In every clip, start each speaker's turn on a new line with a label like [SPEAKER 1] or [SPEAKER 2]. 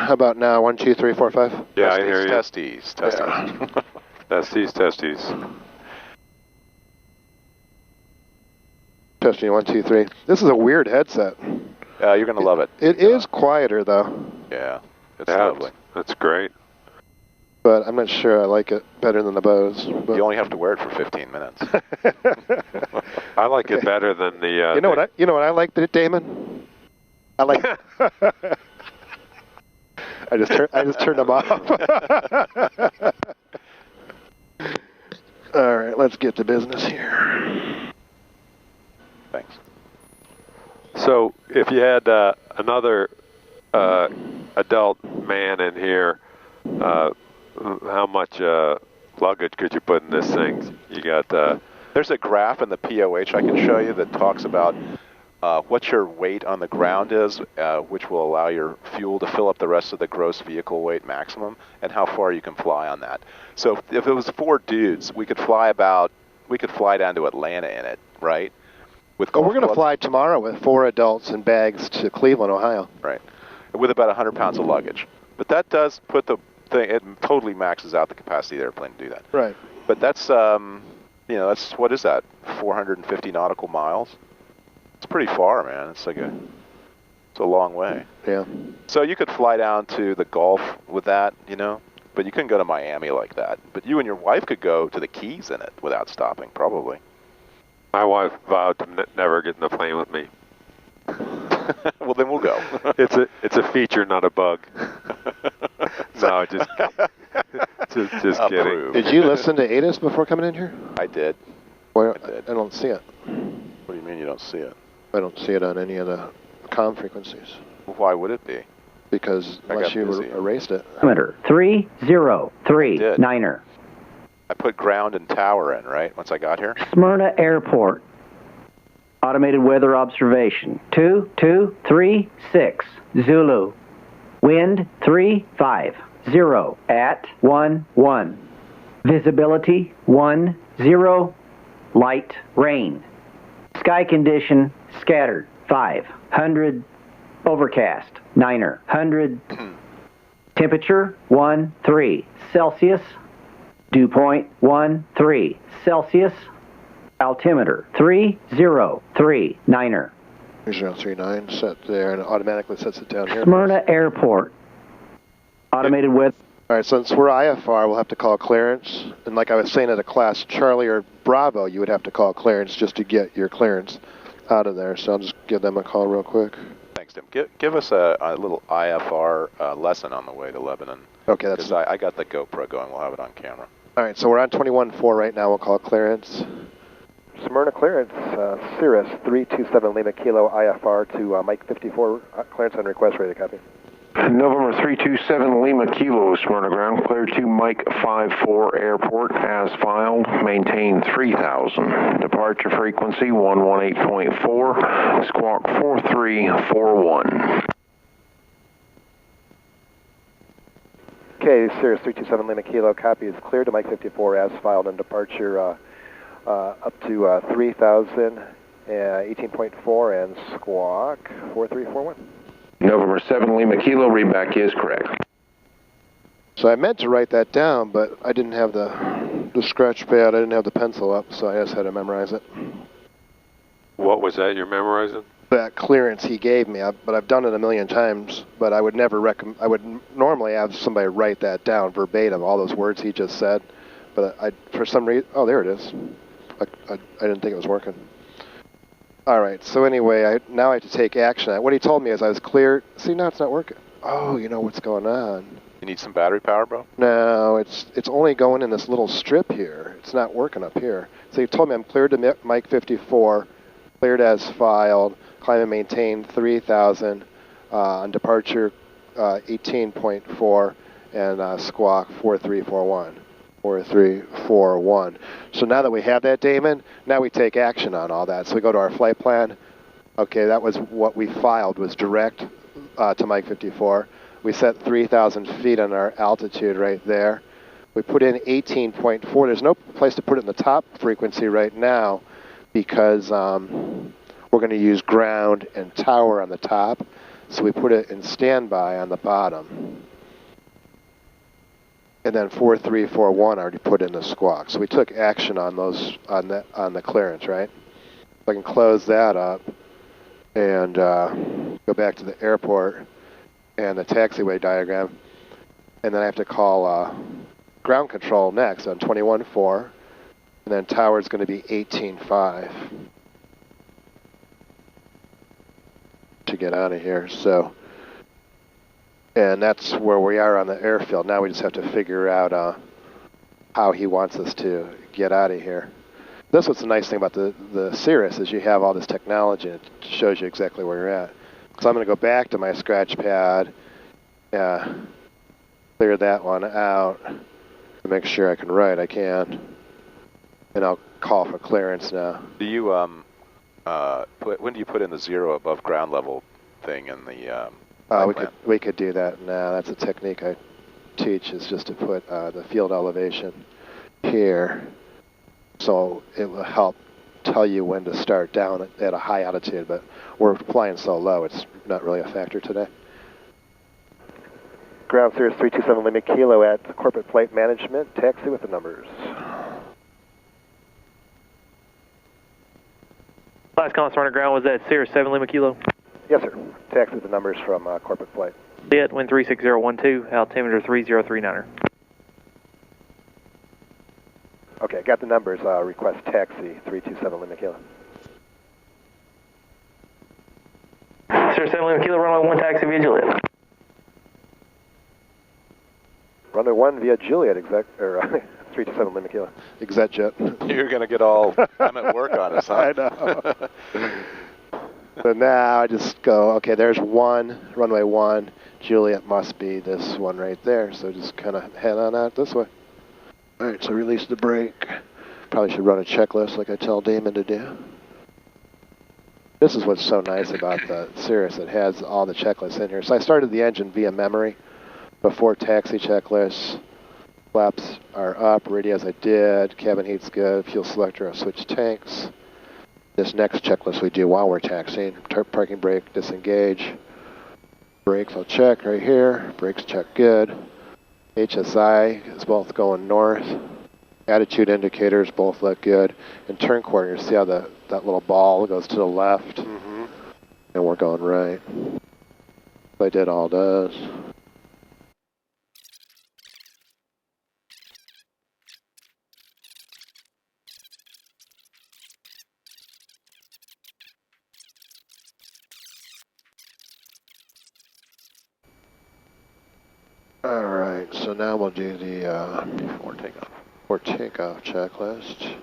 [SPEAKER 1] How about now? 1, 2, 3, 4, 5.
[SPEAKER 2] Yeah, I hear you.
[SPEAKER 3] Testes.
[SPEAKER 1] Yeah.
[SPEAKER 2] Testes.
[SPEAKER 1] Testing 1, 2, 3. This is a weird headset.
[SPEAKER 3] You're going to love it.
[SPEAKER 1] It is quieter though.
[SPEAKER 3] Yeah, it's lovely.
[SPEAKER 2] That's great.
[SPEAKER 1] But I'm not sure I like it better than the Bose. But.
[SPEAKER 3] You only have to wear it for 15 minutes.
[SPEAKER 2] I like it better than the.
[SPEAKER 1] You know what I like, Damon? I like. I just turned them off. All right, let's get to business here.
[SPEAKER 3] Thanks.
[SPEAKER 2] So, if you had another adult man in here, how much luggage could you put in this thing? You got.
[SPEAKER 3] There's a graph in the POH I can show you that talks about what your weight on the ground is, which will allow your fuel to fill up the rest of the gross vehicle weight maximum, and how far you can fly on that. So if it was 4 dudes, we could fly down to Atlanta in it, right? With
[SPEAKER 1] we're going to fly tomorrow with 4 adults and bags to Cleveland, Ohio.
[SPEAKER 3] Right, with about 100 pounds of luggage. But that does put the thing, it totally maxes out the capacity of the airplane to do that.
[SPEAKER 1] Right.
[SPEAKER 3] But that's, that's, what is that, 450 nautical miles? It's pretty far, man. It's a long way.
[SPEAKER 1] Yeah.
[SPEAKER 3] So you could fly down to the Gulf with that, but you couldn't go to Miami like that. But you and your wife could go to the Keys in it without stopping, probably.
[SPEAKER 2] My wife vowed to never get in the plane with me.
[SPEAKER 3] Well, then we'll go.
[SPEAKER 2] It's a feature, not a bug. No, just kidding.
[SPEAKER 1] Did you listen to ATIS before coming in here?
[SPEAKER 3] I did.
[SPEAKER 1] Well, I don't see it.
[SPEAKER 3] What do you mean you don't see it?
[SPEAKER 1] I don't see it on any of the comm frequencies.
[SPEAKER 3] Well, why would it be?
[SPEAKER 1] Because unless you erased it.
[SPEAKER 4] 3039er.
[SPEAKER 3] I put ground and tower in, right, once I got here?
[SPEAKER 4] Smyrna Airport. Automated weather observation. 2236. Zulu. Wind 350 at 11. Visibility 10. Light rain. Sky condition scattered 500. Overcast 900. Temperature 13 Celsius. Dew point 13 Celsius. Altimeter 3039er.
[SPEAKER 1] 3039 set there, and it automatically sets it down here.
[SPEAKER 4] Smyrna Airport. Automated with.
[SPEAKER 1] All right, since we're IFR, we'll have to call clearance. And like I was saying at a class, Charlie or Bravo, you would have to call clearance just to get your clearance out of there. So I'll just give them a call real quick.
[SPEAKER 3] Thanks, Tim. Give us a little IFR lesson on the way to Lebanon.
[SPEAKER 1] Okay, that's.
[SPEAKER 3] Because I got the GoPro going. We'll have it on camera.
[SPEAKER 1] All right, so we're on 21.4 right now. We'll call clearance. Smyrna clearance, Cirrus 327 Lima Kilo IFR to Mike 54. Clearance on request, ready to copy.
[SPEAKER 5] November 327 Lima Kilo, Smyrna ground, cleared to Mike 54 Airport as filed, maintain 3000. Departure frequency 118.4, squawk 4341.
[SPEAKER 1] Okay, Cirrus 327 Lima Kilo, copy is cleared to Mike 54 as filed, and departure up to 3000, 18.4, and squawk 4341.
[SPEAKER 5] November 7 Lima Kilo, readback is correct.
[SPEAKER 1] So I meant to write that down, but I didn't have the scratch pad, I didn't have the pencil up, so I just had to memorize it.
[SPEAKER 2] What was that you're memorizing?
[SPEAKER 1] That clearance he gave me, but I've done it a million times, but I would never I would normally have somebody write that down verbatim, all those words he just said, but for some reason, oh, there it is. I didn't think it was working. All right, so anyway, now I have to take action. What he told me is I was cleared. See, now it's not working. Oh, you know what's going on.
[SPEAKER 3] You need some battery power, bro?
[SPEAKER 1] No, it's only going in this little strip here. It's not working up here. So he told me I'm cleared to Mike 54, cleared as filed, climb and maintain 3000, on departure 18.4, and squawk 4341. 4341. So now that we have that, Damon, now we take action on all that. So we go to our flight plan. Okay, that was what we filed, was direct to Mike 54. We set 3,000 feet on our altitude right there. We put in 18.4. There's no place to put it in the top frequency right now because we're going to use ground and tower on the top. So we put it in standby on the bottom. And then 4341 already put in the squawk. So we took action on those on the clearance, right? So I can close that up and go back to the airport and the taxiway diagram, and then I have to call ground control next on 21.4, and then tower's going to be 18.5 to get out of here. So, and that's where we are on the airfield. Now we just have to figure out how he wants us to get out of here. That's what's the nice thing about the Cirrus is you have all this technology and it shows you exactly where you're at. So I'm going to go back to my scratch pad, clear that one out to make sure I can write. I can, and I'll call for clearance now.
[SPEAKER 3] Do you when do you put in the 0 above ground level thing in the?
[SPEAKER 1] We could do that now. That's a technique I teach, is just to put the field elevation here. So it will help tell you when to start down at a high altitude, but we're flying so low, it's not really a factor today. Ground Cirrus 327 Lima Kilo at Corporate Flight Management. Taxi with the numbers.
[SPEAKER 6] Last call on ground was at Cirrus 7 Lima Kilo.
[SPEAKER 1] Yes, sir. Taxi with the numbers from Corporate Flight.
[SPEAKER 6] Lit, wind 36012, altimeter 3039er.
[SPEAKER 1] Okay, got the numbers. Request taxi 327 Lima Kilo.
[SPEAKER 6] Cirrus 7 Lima Kilo, runway 1 taxi via Juliet.
[SPEAKER 1] Runway 1 via Juliet, 327 Lima Kilo. Exec jet.
[SPEAKER 3] You're going to get all I'm at work on us, huh?
[SPEAKER 1] I know. So now I just go, okay, there's runway 1. Juliet must be this one right there. So just kind of head on out this way. All right, so release the brake. Probably should run a checklist like I tell Damon to do. This is what's so nice about the Cirrus. It has all the checklists in here. So I started the engine via memory before taxi checklists. Flaps are up, ready as I did. Cabin heat's good. Fuel selector, I switched tanks. This next checklist we do while we're taxiing. Parking brake, disengage. Brakes I'll check right here. Brakes check good. HSI is both going north. Attitude indicators both look good. And turn corner, you see how that little ball goes to the left? Mm-hmm. And we're going right. So I did all those. All right, so now we'll do the before takeoff checklist.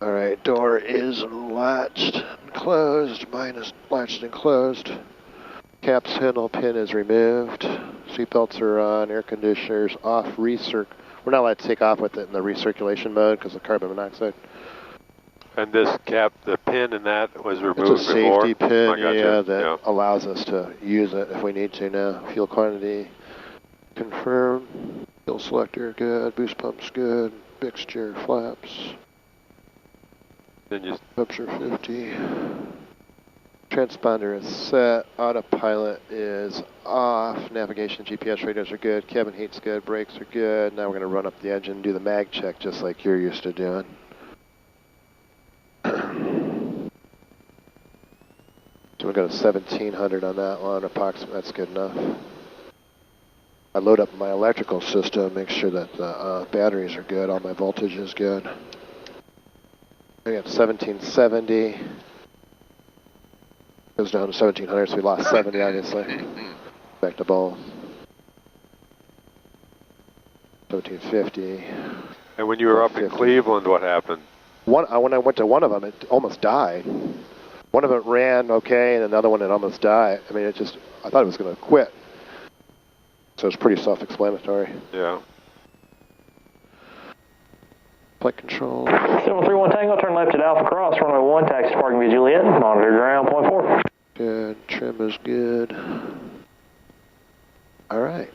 [SPEAKER 1] All right, door is latched and closed. Mine is latched and closed. Cap's handle pin is removed. Seatbelts are on. Air conditioners off. We're not allowed to take off with it in the recirculation mode because of carbon monoxide.
[SPEAKER 2] And this cap, the pin in that was removed before?
[SPEAKER 1] It's a safety pin,
[SPEAKER 2] that
[SPEAKER 1] allows us to use it if we need to now. Fuel quantity confirmed. Fuel selector good. Boost pumps good. Mixture flaps.
[SPEAKER 2] Then just
[SPEAKER 1] Temperature 50. Transponder is set. Autopilot is off. Navigation, GPS radios are good. Cabin heat's good. Brakes are good. Now we're going to run up the engine and do the mag check just like you're used to doing. So we'll go to 1700 on that one. Approximately, that's good enough. I load up my electrical system, make sure that the batteries are good. All my voltage is good. I got 1770. Goes down to 1700, so we lost 70, obviously. Back to both. 1750.
[SPEAKER 2] And when you were up in Cleveland, what happened?
[SPEAKER 1] When I went to one of them, it almost died. One of them ran okay, and another one it almost died. I mean, I thought it was going to quit. So it's pretty self-explanatory.
[SPEAKER 2] Yeah.
[SPEAKER 1] Flight control.
[SPEAKER 6] 731 Tango, turn left at Alpha Cross, runway 1, taxi parking via Juliet, monitor ground, point 4.
[SPEAKER 1] Good, trim is good. All right.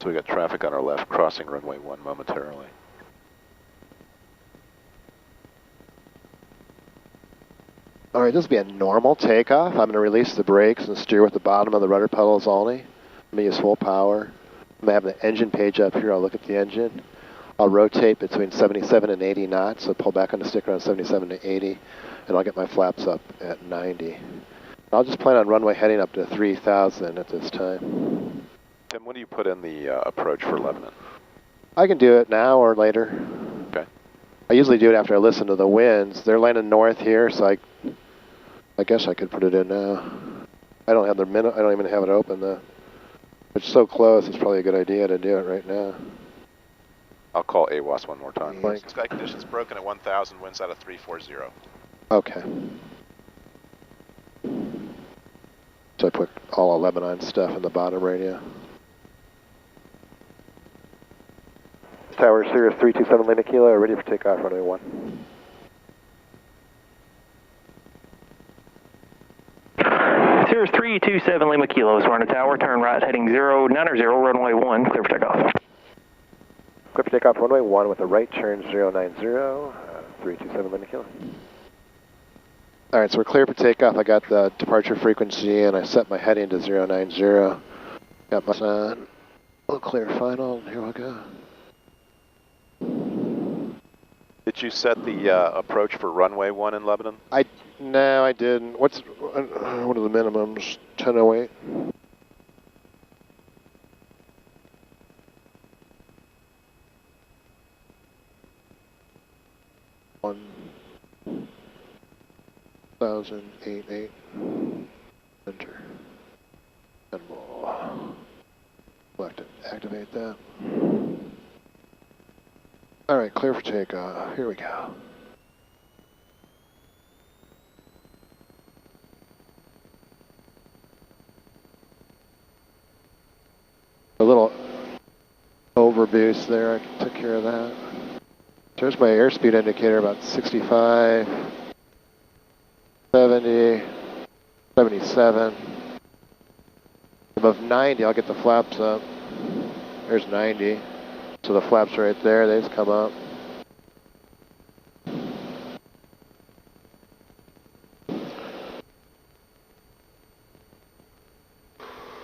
[SPEAKER 3] So we got traffic on our left, crossing runway 1 momentarily.
[SPEAKER 1] All right, this will be a normal takeoff. I'm going to release the brakes and steer with the bottom of the rudder pedals only. I'm going to use full power. I'm going to have the engine page up here. I'll look at the engine. I'll rotate between 77 and 80 knots, so pull back on the stick around 77 to 80, and I'll get my flaps up at 90. I'll just plan on runway heading up to 3,000 at this time.
[SPEAKER 3] Tim, when do you put in the approach for Lebanon?
[SPEAKER 1] I can do it now or later.
[SPEAKER 3] Okay.
[SPEAKER 1] I usually do it after I listen to the winds. They're landing north here, so I guess I could put it in now. I don't have the minute. I don't even have it open though. It's so close. It's probably a good idea to do it right now.
[SPEAKER 3] I'll call AWAS one more time.
[SPEAKER 1] Like,
[SPEAKER 3] Sky conditions broken at 1,000, winds out of 340.
[SPEAKER 1] Okay. So I put all of Lebanon stuff in the bottom radio. Tower Cirrus 327 Lima Kilo, ready for takeoff, runway 1.
[SPEAKER 6] Cirrus 327 Lima Kilo is running tower, turn right heading 090, runway 1, clear for takeoff.
[SPEAKER 1] Clear for takeoff, runway 1 with a right turn 090, 327 Lima Kilo. Alright, so we're clear for takeoff. I got the departure frequency and I set my heading to 090. Got my sun. We'll clear final, and here we go.
[SPEAKER 3] Did you set the approach for runway 1 in Lebanon?
[SPEAKER 1] No, I didn't. What are the minimums? 1008. $1,088. Enter. And we'll activate that. All right, clear for takeoff. Here we go. A little overboost there. I took care of that. There's my airspeed indicator, about 65, 70, 77. Above 90, I'll get the flaps up. There's 90. So the flaps right there, they just come up.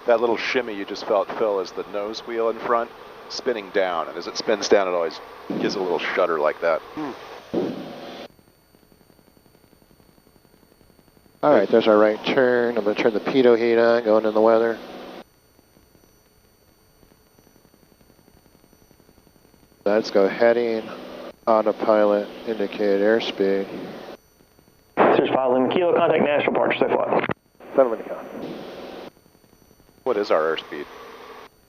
[SPEAKER 3] That little shimmy you just felt, Phil, is the nose wheel in front spinning down. And as it spins down, it always gives a little shudder like that.
[SPEAKER 1] All right, there's our right turn. I'm going to turn the pitot heat on, going in the weather. Let's go heading, autopilot, indicate airspeed.
[SPEAKER 6] Cirrus 5 Lima Kilo, contact national departure, safe flight.
[SPEAKER 1] 7 Lima Kilo.
[SPEAKER 3] What is our airspeed?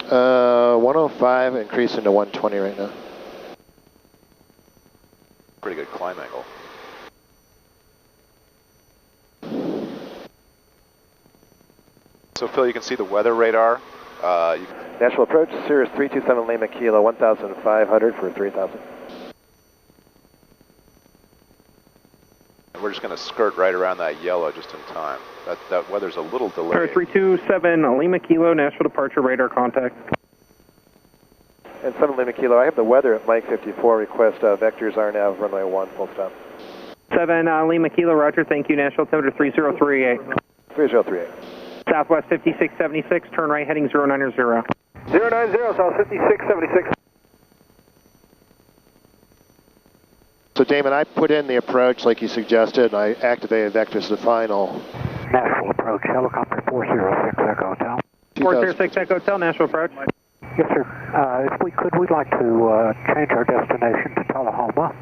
[SPEAKER 1] 105, increasing to 120 right now.
[SPEAKER 3] Pretty good climb angle. So Phil, you can see the weather radar.
[SPEAKER 1] National approach, Cirrus 327 Lima Kilo, 1,500 for 3,000.
[SPEAKER 3] We're just going to skirt right around that yellow just in time. That weather's a little delayed.
[SPEAKER 7] Cirrus 327 Lima Kilo, national departure, radar contact.
[SPEAKER 1] And 7 Lima Kilo, I have the weather at Mike 54, request vectors RNAV, runway 1, full stop.
[SPEAKER 7] 7 Lima Kilo, roger, thank you, national altimeter 3038.
[SPEAKER 1] 3038.
[SPEAKER 7] Southwest 5676, turn right heading 090.
[SPEAKER 1] 090, South 5676. So Damon, I put in the approach like you suggested, and I activated vectors to final.
[SPEAKER 8] National approach, helicopter 406 Echo Hotel.
[SPEAKER 7] 406 Echo Hotel, national approach.
[SPEAKER 8] Yes, sir. If we could, we'd like to change our destination to Tullahoma.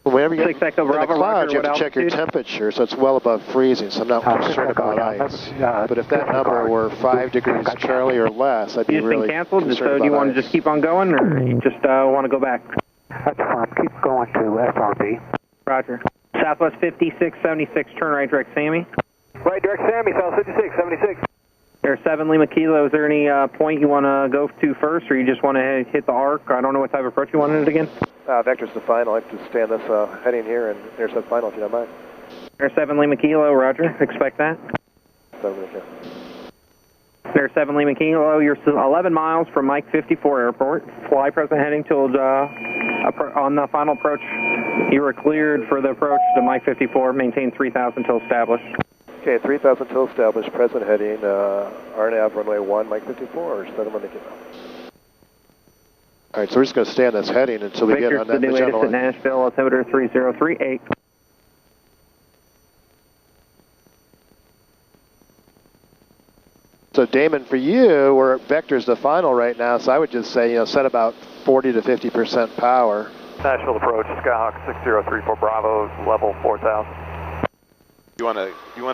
[SPEAKER 1] Whenever you're
[SPEAKER 7] 6 Echo
[SPEAKER 1] in the
[SPEAKER 7] Bravo,
[SPEAKER 1] clouds,
[SPEAKER 7] roger,
[SPEAKER 1] you have to check your
[SPEAKER 7] altitude?
[SPEAKER 1] temperature, so it's well above freezing, so I'm not concerned about ice. But if that number were 5 degrees Charlie or less, I'd be
[SPEAKER 7] You just
[SPEAKER 1] really
[SPEAKER 7] been canceled,
[SPEAKER 1] concerned
[SPEAKER 7] so do
[SPEAKER 1] about
[SPEAKER 7] you want
[SPEAKER 1] ice.
[SPEAKER 7] to just keep on going, or you just want to go back?
[SPEAKER 8] That's fine. Keep going to SRB.
[SPEAKER 7] Roger. Southwest 5676, turn right direct Sammy.
[SPEAKER 1] Right, direct Sammy, South 5676.
[SPEAKER 7] There's 7 Lima Kilo. Is there any point you want to go to first, or you just want to hit the arc? I don't know what type of approach you wanted it again.
[SPEAKER 1] Vectors to final. I like to stay on this heading here and intercept final if you don't mind.
[SPEAKER 7] There's 7 Lima Kilo, roger. Expect that.
[SPEAKER 1] 7 Lima Kilo.
[SPEAKER 7] There's 7 Lima Kilo. You're 11 miles from Mike 54 Airport. Fly present heading till on the final approach. You were cleared for the approach to Mike 54. Maintain 3,000 till established.
[SPEAKER 1] Okay, 3,000 till established, present heading, RNAV runway 1, Mike 54, 7 Lima Kilo. All right, so we're just going to stay on this heading until we get on that
[SPEAKER 7] Victor,
[SPEAKER 1] Magellan
[SPEAKER 7] at Nashville, altimeter 3038.
[SPEAKER 1] So Damon, for you, we're at Vector's the final right now, so I would just say, set about 40 to 50% power.
[SPEAKER 9] Nashville approach, Skyhawk 6034 Bravo, level 4000.
[SPEAKER 3] You want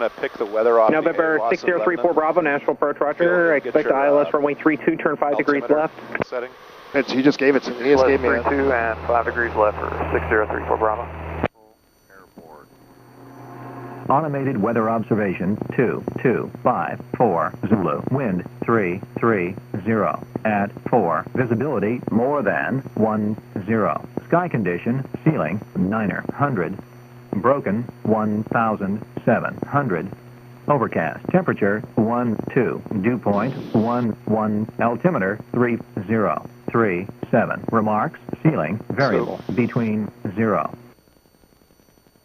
[SPEAKER 3] to pick the weather off?
[SPEAKER 7] November 6034 Bravo, Nashville approach, roger. Expect ILS runway 32, turn 5 degrees left.
[SPEAKER 3] Setting.
[SPEAKER 1] He just gave it to me. He just gave me
[SPEAKER 9] 32 and 5 degrees left for 6034 Bravo.
[SPEAKER 3] Airport.
[SPEAKER 10] Automated weather observation 2254 Zulu. Wind 330 at 4. Visibility more than 10. Sky condition ceiling 900. Broken 1,700. Overcast. Temperature 12. Dew point 11. Altimeter 3037. Remarks. Ceiling variable between 0.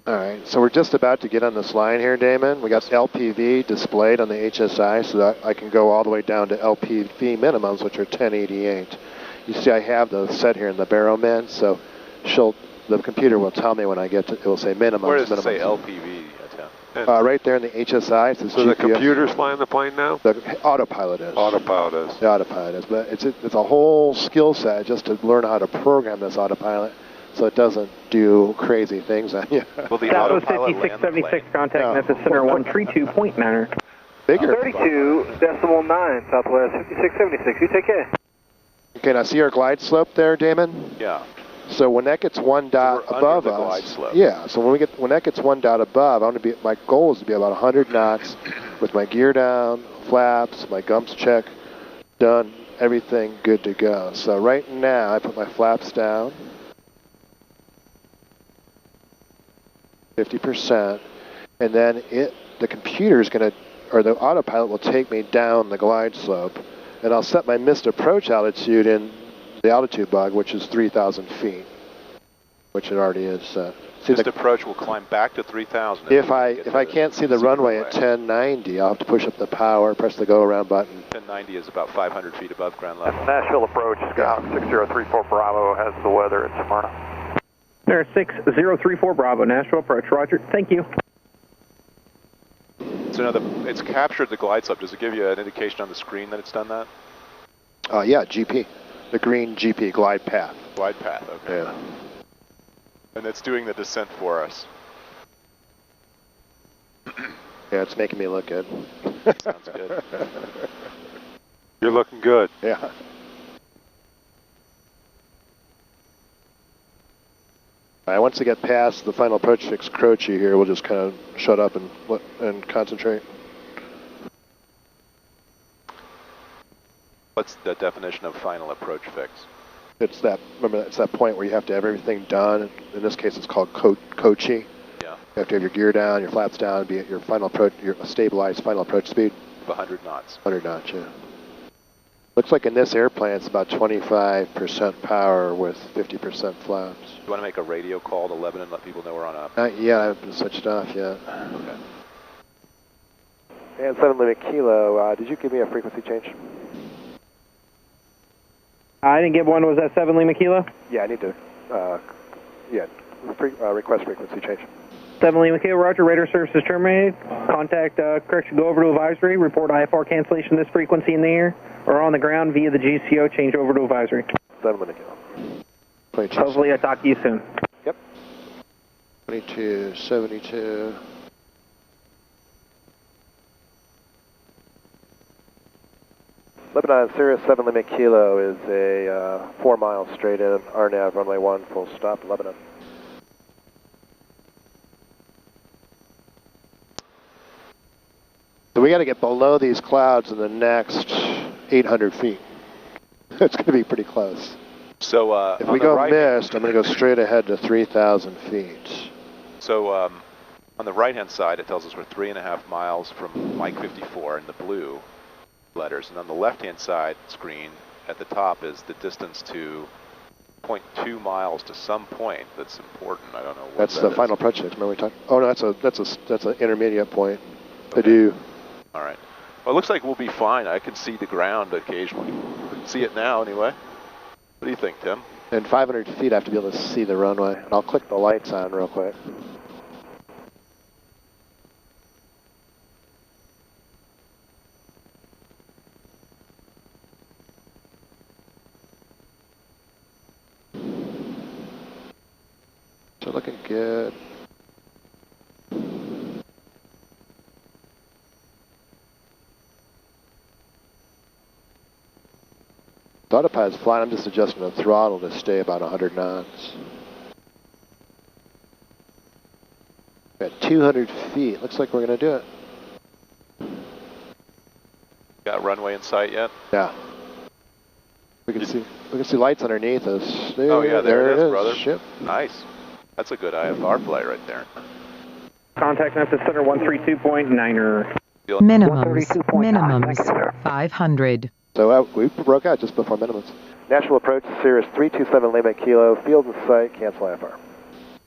[SPEAKER 1] All right, so we're just about to get on this line here, Damon. We got LPV displayed on the HSI, so that I can go all the way down to LPV minimums, which are 1088. You see I have those set here in the Barrowman, so the computer will tell me when I get to, it will say minimums.
[SPEAKER 3] Where does it say LPV?
[SPEAKER 1] Right there in the HSI. It says
[SPEAKER 2] so
[SPEAKER 1] GPS.
[SPEAKER 2] The computer's flying the plane now?
[SPEAKER 1] The autopilot is.
[SPEAKER 2] Autopilot is.
[SPEAKER 1] The autopilot is. But it's a whole skill set just to learn how to program this autopilot so it doesn't do crazy things on you.
[SPEAKER 3] Will the
[SPEAKER 7] Southwest
[SPEAKER 3] autopilot
[SPEAKER 7] 5676, contact Memphis Center 132.9.
[SPEAKER 1] Bigger.
[SPEAKER 8] 32.9, Southwest 5676, you take care.
[SPEAKER 1] Okay, now see our glide slope there, Damon?
[SPEAKER 3] Yeah.
[SPEAKER 1] So when that gets one dot above us,
[SPEAKER 3] glide slope.
[SPEAKER 1] yeah. So when that gets one dot above, my goal is to be about 100 knots with my gear down, flaps, my gumps check, done, everything good to go. So right now I put my flaps down, 50%, and then the computer is going to, or the autopilot will take me down the glide slope, and I'll set my missed approach altitude in the altitude bug, which is 3,000 feet, which it already is set.
[SPEAKER 3] Missed approach will climb back to 3,000.
[SPEAKER 1] If I can't see the runway at 1090, I'll have to push up the power, press the go around button.
[SPEAKER 3] 1090 is about 500 feet above ground level.
[SPEAKER 9] Nashville approach, Skyhawk 6034 Bravo has the weather at Smyrna.
[SPEAKER 7] There, 6034 Bravo, Nashville approach, roger. Thank you.
[SPEAKER 3] So now it's captured the glide slope. Does it give you an indication on the screen that it's done that?
[SPEAKER 1] Yeah, GP. The green GP, glide path.
[SPEAKER 3] Glide path, okay.
[SPEAKER 1] Yeah.
[SPEAKER 3] And it's doing the descent for us.
[SPEAKER 1] Yeah, it's making me look good.
[SPEAKER 3] Sounds good.
[SPEAKER 2] You're looking good.
[SPEAKER 1] Yeah. All right, once we get past the final approach fix Croce here, we'll just kind of shut up and concentrate.
[SPEAKER 3] What's the definition of final approach fix?
[SPEAKER 1] It's that point where you have to have everything done. In this case, it's called Croce.
[SPEAKER 3] Yeah.
[SPEAKER 1] You have to have your gear down, your flaps down, be at your final approach, your stabilized final approach speed.
[SPEAKER 3] 100 knots.
[SPEAKER 1] 100 knots, yeah. Looks like in this airplane it's about 25% power with 50% flaps.
[SPEAKER 3] Do you want to make a radio call to Lebanon and let people know we're on up?
[SPEAKER 1] Yeah, I haven't switched off yet.
[SPEAKER 3] Okay.
[SPEAKER 1] And 7 Lima Kilo, did you give me a frequency change?
[SPEAKER 7] I didn't get one. Was that 7 Lima Kilo?
[SPEAKER 1] Yeah, I need to, request frequency change.
[SPEAKER 7] 7 Lima Kilo, roger. Radar services terminated. Contact, correction, go over to advisory. Report IFR cancellation this frequency in the air or on the ground via the GCO. Change over to advisory.
[SPEAKER 1] 7 Lima Kilo.
[SPEAKER 7] Hopefully I talk to you soon.
[SPEAKER 1] Yep. 2272. Lebanon, Cirrus 7 Lima Kilo is a 4 miles straight in, RNAV runway 1, full stop, Lebanon. So we got to get below these clouds in the next 800 feet. It's going to be pretty close.
[SPEAKER 3] So
[SPEAKER 1] if we go missed, I'm going to go straight ahead to 3,000 feet.
[SPEAKER 3] So on the right-hand side, it tells us we're 3.5 miles from Mike 54 in the blue letters, and on the left-hand side screen at the top is the distance to 0.2 miles to some point that's important. I don't know what
[SPEAKER 1] that's
[SPEAKER 3] that
[SPEAKER 1] the
[SPEAKER 3] is.
[SPEAKER 1] final approach. Remember we talked? Oh no, that's an intermediate point. I do.
[SPEAKER 3] All right. Well, it looks like we'll be fine. I can see the ground occasionally. See it now, anyway. What do you think, Tim?
[SPEAKER 1] In 500 feet, I have to be able to see the runway. And I'll click the lights on real quick. So looking good. The autopilot's flying. I'm just adjusting the throttle to stay about 100 knots. At 200 feet, looks like we're going to do it.
[SPEAKER 3] Got runway in sight yet?
[SPEAKER 1] Yeah. We can see lights underneath us.
[SPEAKER 3] Oh yeah, there it is, brother.
[SPEAKER 1] Ship.
[SPEAKER 3] Nice. That's a good IFR flight right there.
[SPEAKER 7] Contact Memphis Center 132.9er.
[SPEAKER 11] Minimums 500.
[SPEAKER 1] So we broke out just before minimums. National approach, Cirrus 327 Lima Kilo, field in sight, cancel IFR.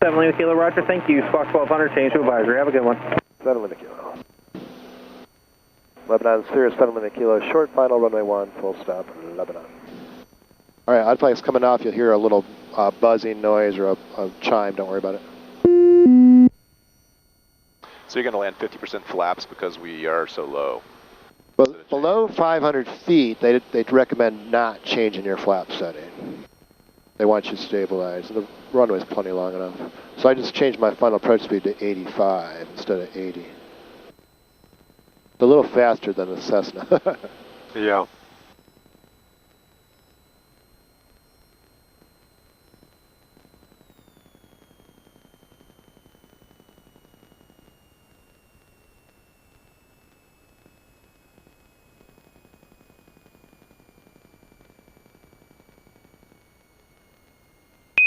[SPEAKER 7] 7 Lima Kilo, roger, thank you. Squawk 1200, change to advisory, have a good one.
[SPEAKER 1] 7 Lima Kilo. Lebanon, Cirrus 7 Lima Kilo, short final, runway 1, full stop, Lebanon. All right, autopilot's coming off. You'll hear a little buzzing noise or a chime. Don't worry about it.
[SPEAKER 3] So you're going to land 50% flaps because we are so low.
[SPEAKER 1] But below 500 feet, they'd recommend not changing your flap setting. They want you stabilized. And the runway's plenty long enough. So I just changed my final approach speed to 85 instead of 80. It's a little faster than the Cessna.
[SPEAKER 2] Yeah.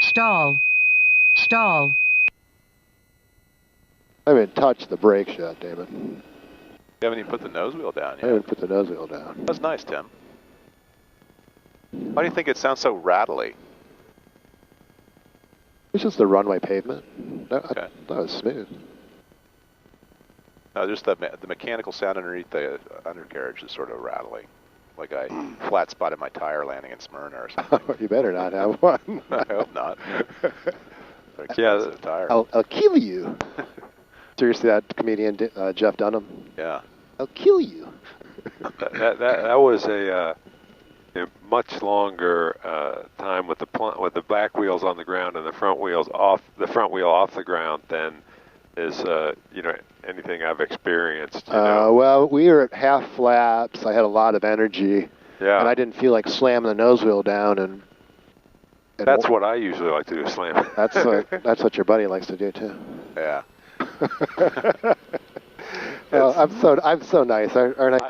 [SPEAKER 11] Stall. Stall.
[SPEAKER 1] I haven't touched the brakes yet, David.
[SPEAKER 3] You haven't even put the nose wheel down yet.
[SPEAKER 1] I haven't put the nose wheel down.
[SPEAKER 3] That's nice, Tim. Why do you think it sounds so rattly?
[SPEAKER 1] It's just the runway pavement.
[SPEAKER 3] Okay.
[SPEAKER 1] I thought it was smooth.
[SPEAKER 3] No, just the mechanical sound underneath the undercarriage is sort of rattling. Like I flat spotted my tire landing in Smyrna or something.
[SPEAKER 1] You better not have one.
[SPEAKER 3] I hope not.
[SPEAKER 2] Yeah,
[SPEAKER 3] tire.
[SPEAKER 1] I'll kill you. Seriously, that comedian Jeff Dunham.
[SPEAKER 3] Yeah.
[SPEAKER 1] I'll kill you.
[SPEAKER 2] that was a much longer time with the back wheels on the ground and the front wheels off the ground than is anything I've experienced.
[SPEAKER 1] Well, we were at half flaps. I had a lot of energy.
[SPEAKER 2] Yeah.
[SPEAKER 1] And I didn't feel like slamming the nose wheel down and
[SPEAKER 2] that's what I usually like to do, slam it.
[SPEAKER 1] That's what your buddy likes to do too.
[SPEAKER 3] Yeah.
[SPEAKER 1] Well, I'm so nice, aren't I?